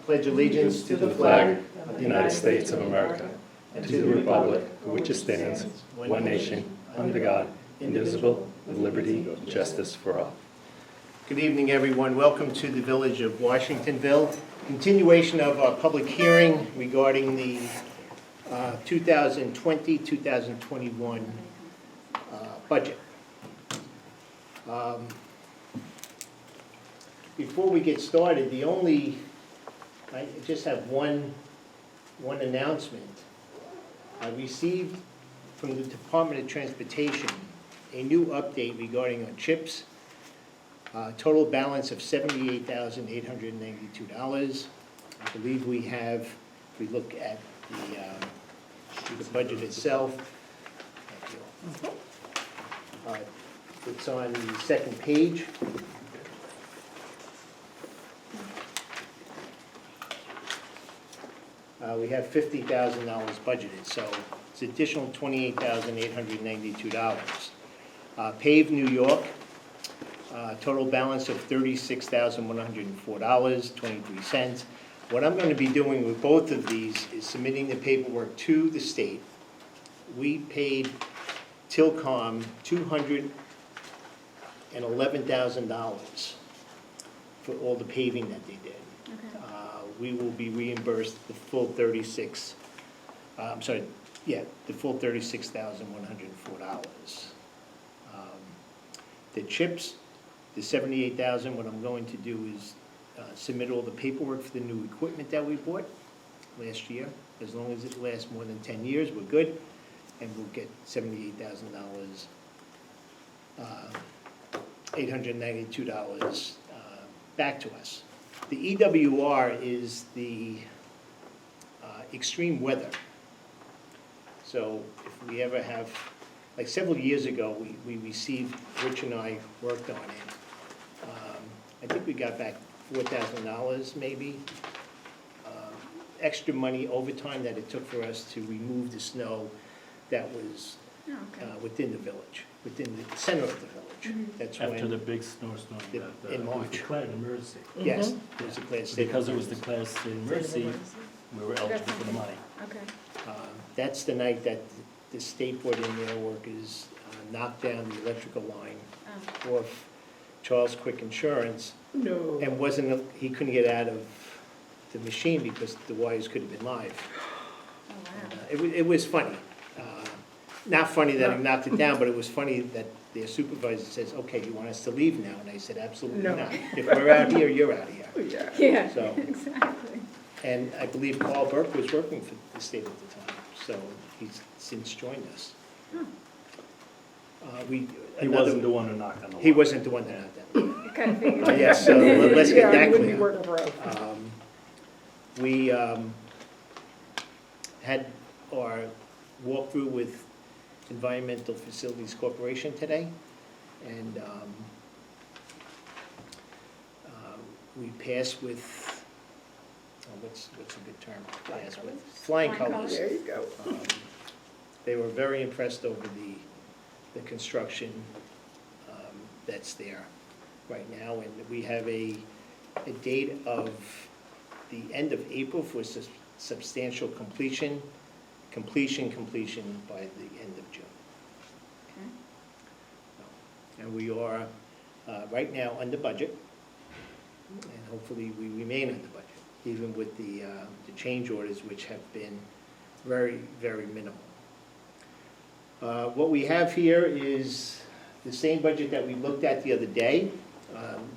pledge allegiance to the flag of the United States of America and to the republic for which it stands, one nation, under God, indivisible, with liberty and justice for all. Good evening, everyone. Welcome to the village of Washingtonville. Continuation of our public hearing regarding the 2020-2021 budget. Before we get started, I just have one announcement. I received from the Department of Transportation a new update regarding our CHIPS. Total balance of $78,892. I believe we have, if we look at the budget itself, thank you. It's on the second page. We have $50,000 budgeted, so it's additional $28,892. Paved New York, total balance of $36,104.23. What I'm going to be doing with both of these is submitting the paperwork to the state. We paid Tilcom $211,000 for all the paving that they did. Okay. We will be reimbursed the full the full $36,104. The CHIPS, the $78,000. What I'm going to do is submit all the paperwork for the new equipment that we bought last year. As long as it lasts more than 10 years, we're good, and we'll get $78,000, $892 back to us. The EWR is the extreme weather. So if we ever have, like several years ago, we received, Rich and I worked on it. I think we got back $4,000 maybe. Extra money overtime that it took for us to remove the snow that was within the village, within the center of the village. Mm-hmm. That's after the big snowstorm in March. It was declared an emergency. Mm-hmm. Yes, it was declared state because it was declared state emergency, we were eligible for the money. Okay. That's the night that the state board engineer workers knocked down the electrical line off Charles Quick Insurance. No. And he couldn't get out of the machine because the wires could have been live. Oh, wow. It was funny. Not funny that he knocked it down, but it was funny that their supervisor says, "Okay, you want us to leave now?" And I said, "Absolutely not. If we're out here, you're out here." Yeah, so, exactly. And I believe Carl Burke was working for the state at the time, so he's since joined us. Hmm. He wasn't the one who knocked on the wall. He wasn't the one that knocked down. Kind of figured. Yes, so let's get that wouldn't be clear. working for us. We had our walkthrough with Environmental Facilities Corporation today, and we passed with, what's a good term? Pass with flying colors. There you go. They were very impressed over the construction that's there right now, and we have a date of the end of April for substantial completion by the end of June. Okay. And we are right now under budget, and hopefully we remain under budget, even with the change orders, which have been very, very minimal. What we have here is the same budget that we looked at the other day,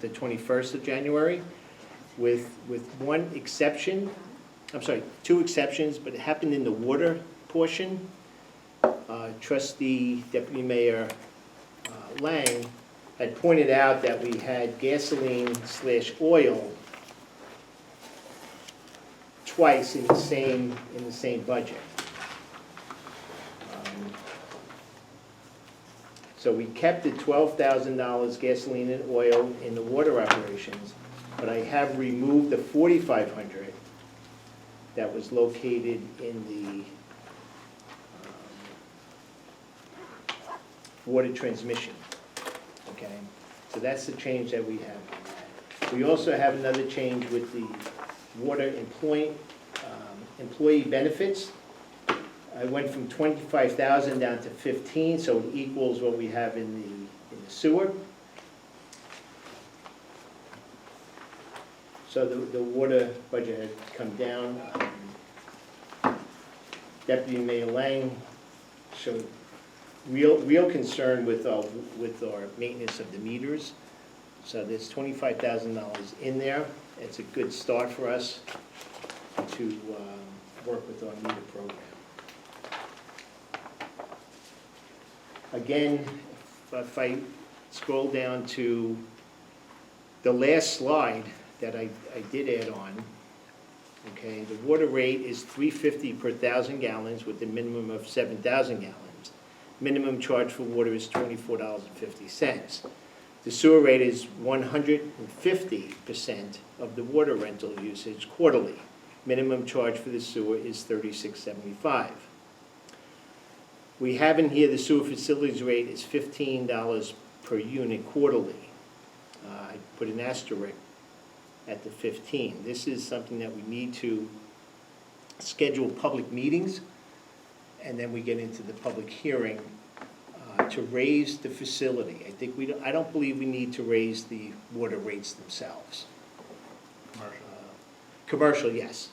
the 21st of January, with one exception. I'm sorry, two exceptions, but it happened in the water portion. Trustee Deputy Mayor Lang had pointed out that we had gasoline/oil twice in the same budget. So we kept the $12,000 gasoline and oil in the water operations, but I have removed the $4,500 that was located in the water transmission, okay? So that's the change that we have. We also have another change with the water employee benefits. I went from 25,000 down to 15, so it equals what we have in the sewer. So the water budget had come down. Deputy Mayor Lang showed real concern with our maintenance of the meters. So there's $25,000 in there. It's a good start for us to work with our meter program. Again, if I scroll down to the last slide that I did add on, okay, the water rate is $3.50 per 1,000 gallons with a minimum of 7,000 gallons. Minimum charge for water is $24.50. The sewer rate is 150% of the water rental usage quarterly. Minimum charge for the sewer is $36.75. We have in here the sewer facilities rate is $15 per unit quarterly. I put an asterisk at the 15. This is something that we need to schedule public meetings, and then we get into the public hearing to raise the facility. I don't believe we need to raise the water rates themselves. Commercial, yes.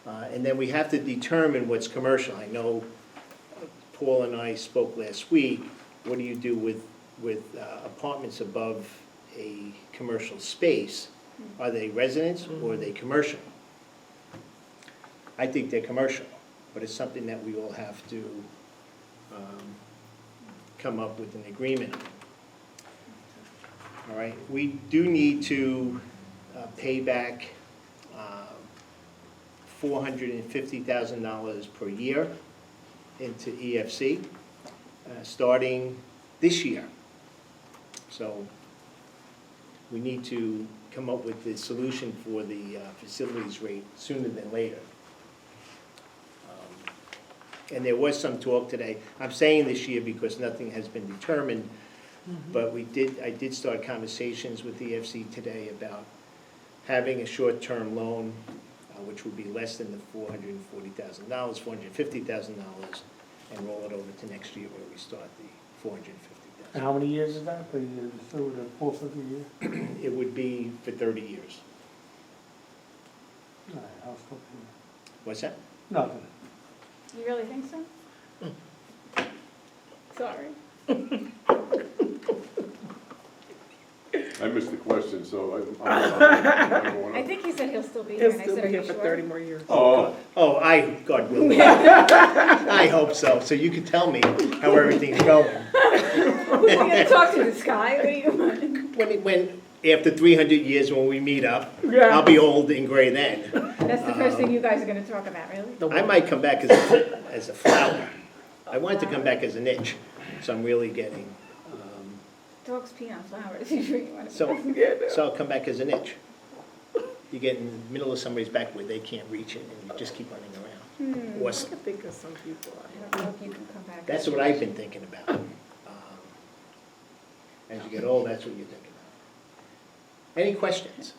And then we have to determine what's commercial. I know Paul and I spoke last week. What do you do with apartments above a commercial space? Are they residents or are they commercial? I think they're commercial, but it's something that we all have to come up with an agreement on. All right, we do need to pay back $450,000 per year into EFC, starting this year. So we need to come up with the solution for the facilities rate sooner than later. And there was some talk today, I'm saying this year because nothing has been determined, but I did start conversations with EFC today about having a short-term loan, which would be less than the $440,000, $450,000, and roll it over to next year where we start the $450,000. And how many years is that? The sewer, the 450 a year? It would be for 30 years. All right, I'll stop here. What's that? Nothing. You really think so? Sorry. I missed the question, so I don't want I to. think he said he'll still be here, He'll and I still said, be are here you for sure? 30 more years. Oh, God willing. I hope so, so you can tell me how everything's going. Who's gonna talk to this guy? What do you want? When after 300 years, when we meet up, Yeah. I'll be old and gray then. That's the first thing you guys are gonna talk about, really? I might come back as a flower. I wanted to come back as a niche, so I'm really getting, Dogs pee on flowers, you sure you want to? so I'll come back as a niche. You get in the middle of somebody's back where they can't reach it, and you just keep running around. I Awesome. can think of some people. I don't know if you can come back. That's what I've been thinking about. As you get old, that's what you think about. Any questions?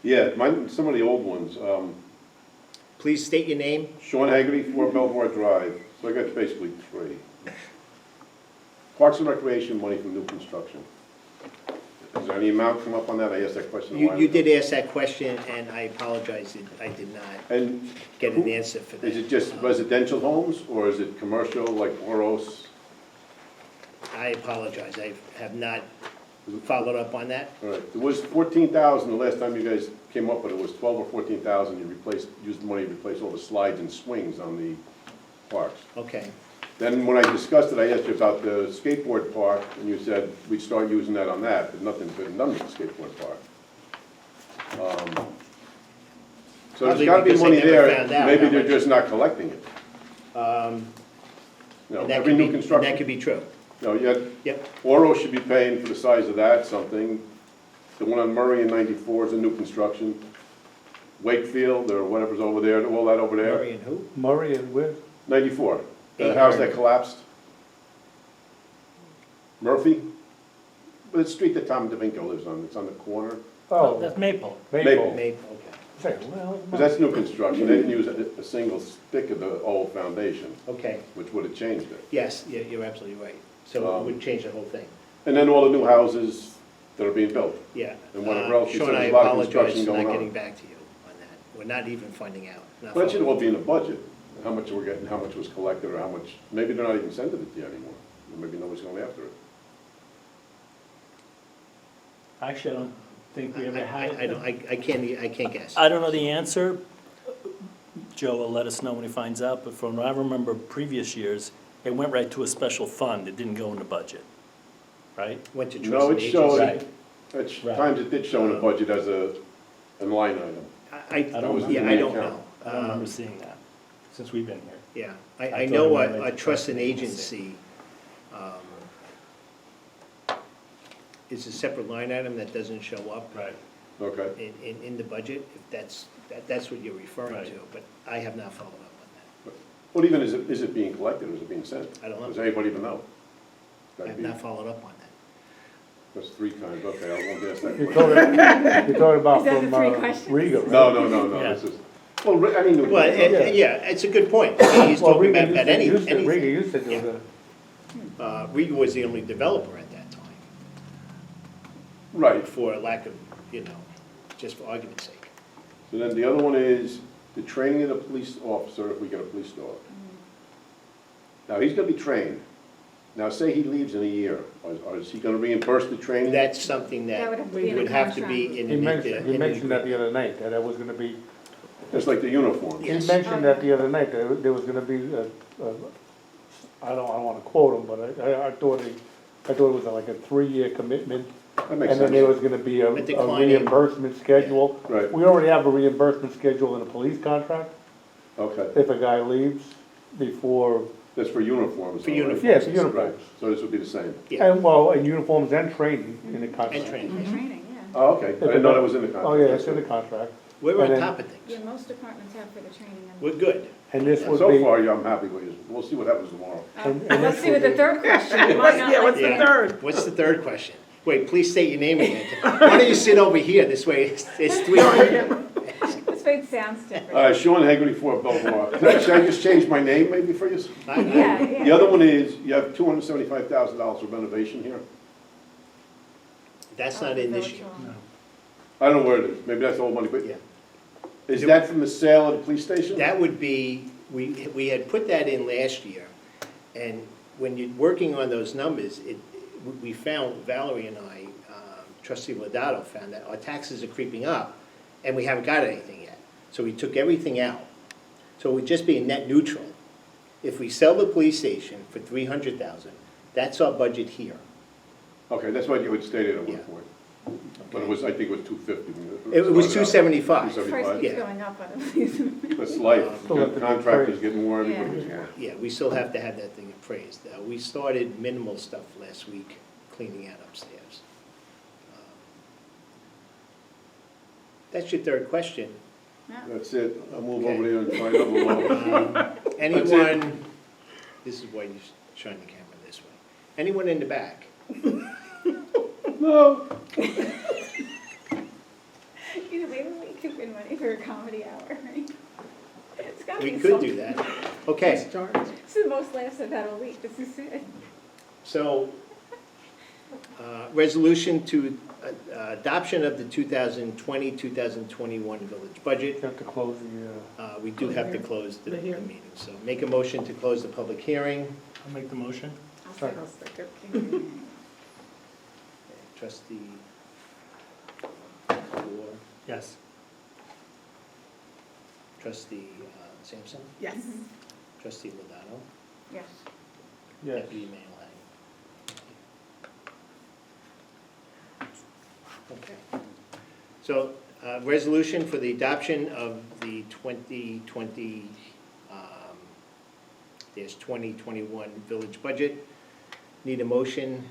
yeah, some of the old ones. Please state your name. Sean Haggerty, 4 Belvoir Drive. So I got basically 3. Parks and Recreation money from new construction. Is there any amount come up on that? I asked that question a while You ago. did ask that question, and I apologize that I did not And get an answer for that. is it just residential homes, or is it commercial, like Oros? I apologize, I have not followed up on that. All right, there was 14,000 the last time you guys came up with it, was 12 or 14,000. You used the money to replace all the slides and swings on the parks. Okay, Then when I discussed it, I asked you about the skateboard park, and you said we'd start using that on that, but nothing's been done with the skateboard park. So Probably there's gotta be because they money never there, found out maybe how they're much. just not collecting it. and that Every could new be, construction. that could be true. No, you had, Yep, Oro should be paying for the size of that, something. The one on Murray in 94 is a new construction. Wakefield, or whatever's over there, all that over there. Murray and who? Murray and where? 94, the 800. house that collapsed. Murphy? But it's the street that Tom DeVinco lives on, it's on the corner. Oh, That's Maple. Maple. Maybe, okay. Say, well, Because that's new construction, they didn't use a single stick of the old foundation, Okay, which would have changed it. yes, you're absolutely right. So it would change the whole thing, And then all the new houses that are being built. yeah. And whatever else, you Sean, said I there's a lot of apologize construction for not going on. getting back to you on that. We're not even finding out. Not But that should following. all be in the budget, how much we're getting, how much was collected, or how much, maybe they're not even sending it to you anymore. Or maybe nobody's going after it. Actually, I don't think we ever had. I can't guess. I don't know the answer. Joe will let us know when he finds out, but from what I remember previous years, it went right to a special fund. It didn't go in the budget, right? Went to trust No, and it showed, agency. at Right. times it did show in the budget as a line item. don't know. Yeah, I don't know. I don't remember seeing that, since we've been here. Yeah, I I thought know it went right a to trust and agency is a separate line item that doesn't show up Right. Okay. in the budget, if that's what you're referring Right. to, but I have not followed up on What even, is it being collected or is it being sent? I don't know. Does anybody even know? that. I have not followed up on that. That's 3 times, okay, I won't ask that You're question. talking about Is that the from, three questions? Riga, right? No, Yeah. this is, well, any new. Well, yeah, it's a good point. I mean, he's Well, talking Riga about used to- Riga anything. used to do Yeah. Riga was the only developer at that time, Right, for lack of, just for argument's sake. so then the other one is the training of the police officer if we get a police dog. Now, he's gonna be trained. Now, say he leaves in a year, or is he gonna reimburse the training? That's something That would that have to be in a would have to be contract. in He an. mentioned that the other night, that it was gonna be, Just like the uniforms. Yes. he mentioned that the other night, that there was gonna be I don't wanna quote him, but I thought it was like a 3-year commitment. That makes And then there was sense. gonna be a A declining- reimbursement schedule. Right, We already have a reimbursement schedule in a police contract, okay, if a guy leaves before, that's for uniforms. For though, right? uniforms. yeah, for Right, uniforms. so this would be the same. Yeah, And, well, and uniforms and training in the contract. and training. And training, yeah. Oh, okay, I didn't know that was in the contract. Oh, yeah, it's in the contract. We're on And then- top of Yeah, things. most departments have for the training. And We're good. And this would So be, far, yeah, I'm happy with you. We'll see what happens tomorrow. and Let's this see what the would be- third question is. Why not Yeah, what's like the that? third? What's the third question? Wait, please state your name again. Why don't you sit over here? This way, it's 3. This way it sounds different. Sean Hagerty, 4 Belvoir. Should I just change my name maybe for you? Yeah, yeah. The other one is, you have $275,000 for renovation here. That's not in this year. I don't know where it is, maybe that's old money, but Yeah. is that from the sale of the police station? That would be, we had put that in last year, and when you're working on those numbers, we found, Valerie and I, trustee Lodato found that our taxes are creeping up, and we haven't got anything yet. So we took everything out. So it would just be a net neutral. If we sell the police station for $300,000, that's our budget here. Okay, that's what you had stated at one Yeah. point. But it was, I think it was 250. when It was started out. 275. 275. Price keeps Yeah. going up on it. That's life. Still have to be Contractors appraised. get more, everybody Yeah. gets more. Yeah, we still have to have that thing appraised. We started minimal stuff last week, cleaning out upstairs. That's your third question. That's it. I'll move Okay. over there and find out below. Anyone, this is why you shine the camera this way. Anyone in the back? No. You know, maybe we could win money for a comedy hour, right? It's gotta We be could do something. that. Okay, This is the most laughs I've had all week. This is it. so, resolution to adoption of the 2020-2021 village budget. You have to close the, We do have to close the The hearing. meeting, so make a motion to close the public hearing. I'll make the motion. I'll say I'll stick it. Trustee Moore, Yes. trustee Sampson, Yes. trustee Lodato, Yes. yes. deputy mayor Lang. Okay. So, resolution for the adoption of the 2020, 2021 village budget. Need a motion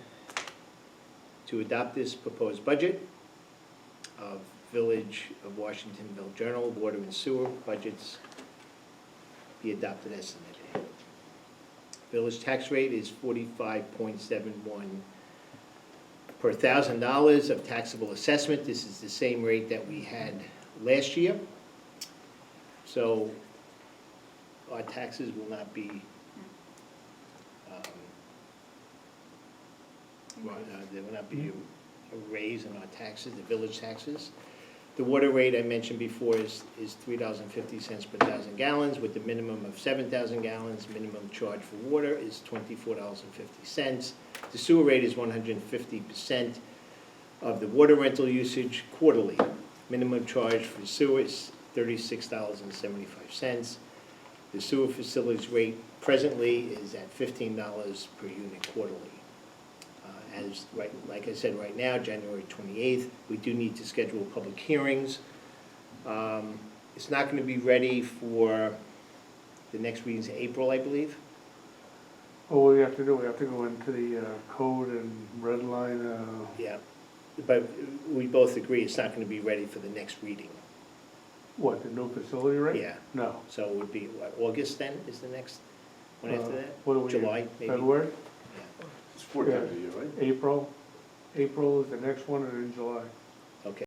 to adopt this proposed budget of Village of Washingtonville Journal, Water and Sewer budgets be adopted as submitted. Village tax rate is 45.71 per $1,000 of taxable assessment. This is the same rate that we had last year. So our taxes will not be, there will not be a raise in our taxes, the village taxes. The water rate I mentioned before is $3.50 per 1,000 gallons, with the minimum of 7,000 gallons. Minimum charge for water is $24.50. The sewer rate is 150% of the water rental usage quarterly. Minimum charge for sewer is $36.75. The sewer facilities rate presently is at $15 per unit quarterly. Like I said, right now, January 28th, we do need to schedule public hearings. It's not going to be ready for the next readings in April, I believe. Well, what we have to do, we have to go into the code and red line, Yeah, but we both agree it's not going to be ready for the next reading. what, the new facility rate? Yeah, No. so it would be, what, August then is the next one after that? What are we in? July, maybe? February, Yeah. It's 4 times a year, right? April is the next one, and in July.